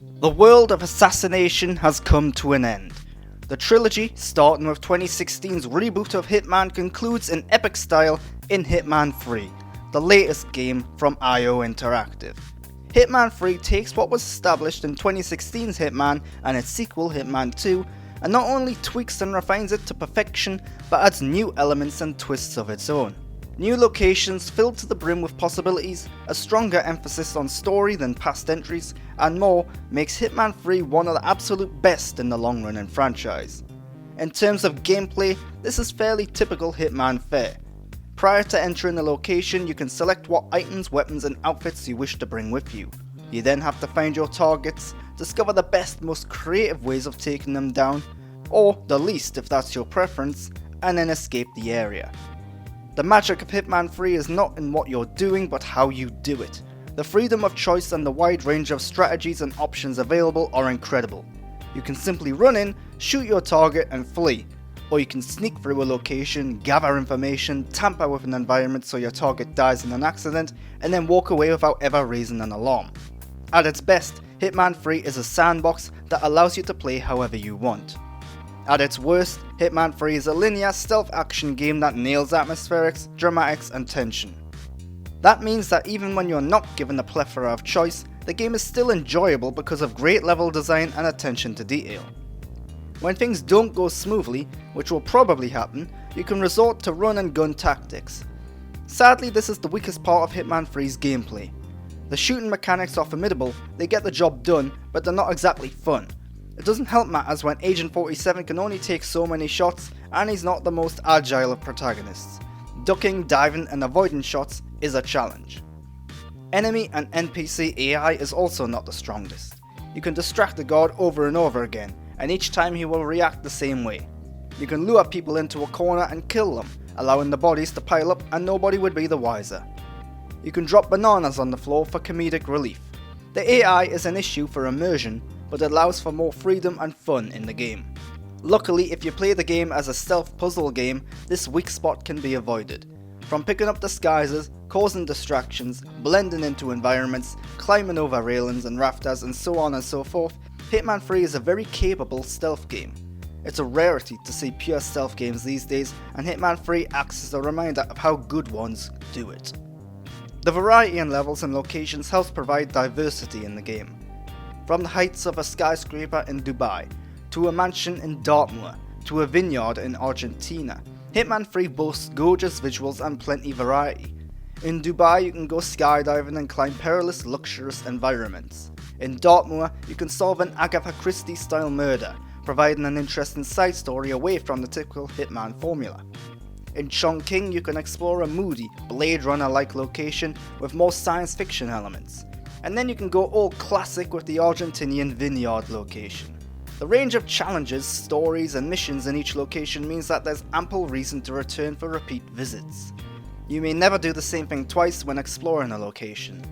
The world of assassination has come to an end. The trilogy, starting with 2016's reboot of Hitman, concludes in epic style in Hitman 3, the latest game from IO Interactive. Hitman 3 takes what was established in 2016's Hitman and its sequel Hitman 2, and not only tweaks and refines it to perfection, but adds new elements and twists of its own. New locations filled to the brim with possibilities, a stronger emphasis on story than past entries, and more makes Hitman 3 one of the absolute best in the long run in franchise. In terms of gameplay, this is fairly typical Hitman fare. Prior to entering the location, you can select what items, weapons and outfits you wish to bring with you. You then have to find your targets, discover the best, most creative ways of taking them down, or the least if that's your preference, and then escape the area. The magic of Hitman 3 is not in what you're doing, but how you do it. The freedom of choice and the wide range of strategies and options available are incredible. You can simply run in, shoot your target and flee, or you can sneak through a location, gather information, tamper with an environment so your target dies in an accident, and then walk away without ever raising an alarm. At its best, Hitman 3 is a sandbox that allows you to play however you want. At its worst, Hitman 3 is a linear stealth action game that nails atmospherics, dramatics and tension. That means that even when you're not given a plethora of choice, the game is still enjoyable because of great level design and attention to detail. When things don't go smoothly, which will probably happen, you can resort to run and gun tactics. Sadly, this is the weakest part of Hitman 3's gameplay. The shooting mechanics are formidable, they get the job done, but they're not exactly fun. It doesn't help matters when Agent 47 can only take so many shots and he's not the most agile of protagonists. Ducking, diving and avoiding shots is a challenge. Enemy and NPC AI is also not the strongest. You can distract the guard over and over again, and each time he will react the same way. You can lure people into a corner and kill them, allowing the bodies to pile up and nobody would be the wiser. You can drop bananas on the floor for comedic relief. The AI is an issue for immersion, but allows for more freedom and fun in the game. Luckily, if you play the game as a stealth puzzle game, this weak spot can be avoided. From picking up disguises, causing distractions, blending into environments, climbing over railings and rafters and so on and so forth, Hitman 3 is a very capable stealth game. It's a rarity to see pure stealth games these days, and Hitman 3 acts as a reminder of how good ones do it. The variety in levels and locations helps provide diversity in the game. From the heights of a skyscraper in Dubai, to a mansion in Dartmoor, to a vineyard in Argentina, Hitman 3 boasts gorgeous visuals and plenty variety. In Dubai you can go skydiving and climb perilous luxurious environments. In Dartmoor you can solve an Agatha Christie style murder, providing an interesting side story away from the typical Hitman formula. In Chongqing you can explore a moody, Blade Runner like location with more science fiction elements. And then you can go all classic with the Argentinian vineyard location. The range of challenges, stories and missions in each location means that there's ample reason to return for repeat visits. You may never do the same thing twice when exploring a location.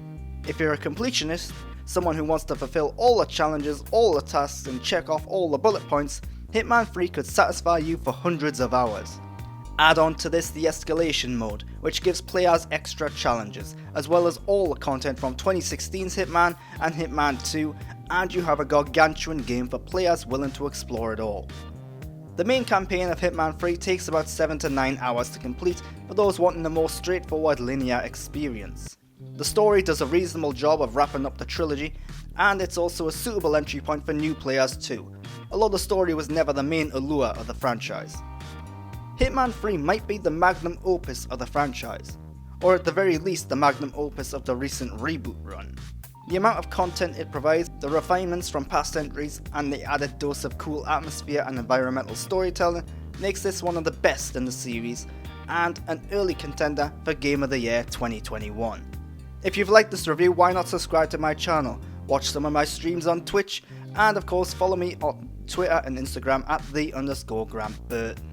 If you're a completionist, someone who wants to fulfill all the challenges, all the tasks and check off all the bullet points, Hitman 3 could satisfy you for hundreds of hours. Add on to this the escalation mode, which gives players extra challenges, as well as all the content from 2016's Hitman and Hitman 2, and you have a gargantuan game for players willing to explore it all. The main campaign of Hitman 3 takes about 7 to 9 hours to complete for those wanting a more straightforward linear experience. The story does a reasonable job of wrapping up the trilogy, and it's also a suitable entry point for new players too, although the story was never the main allure of the franchise. Hitman 3 might be the magnum opus of the franchise, or at the very least the magnum opus of the recent reboot run. The amount of content it provides, the refinements from past entries, and the added dose of cool atmosphere and environmental storytelling makes this one of the best in the series, and an early contender for Game of the Year 2021. If you've liked this review, why not subscribe to my channel, watch some of my streams on Twitch, and of course follow me on Twitter and Instagram at @the_Grant Burton.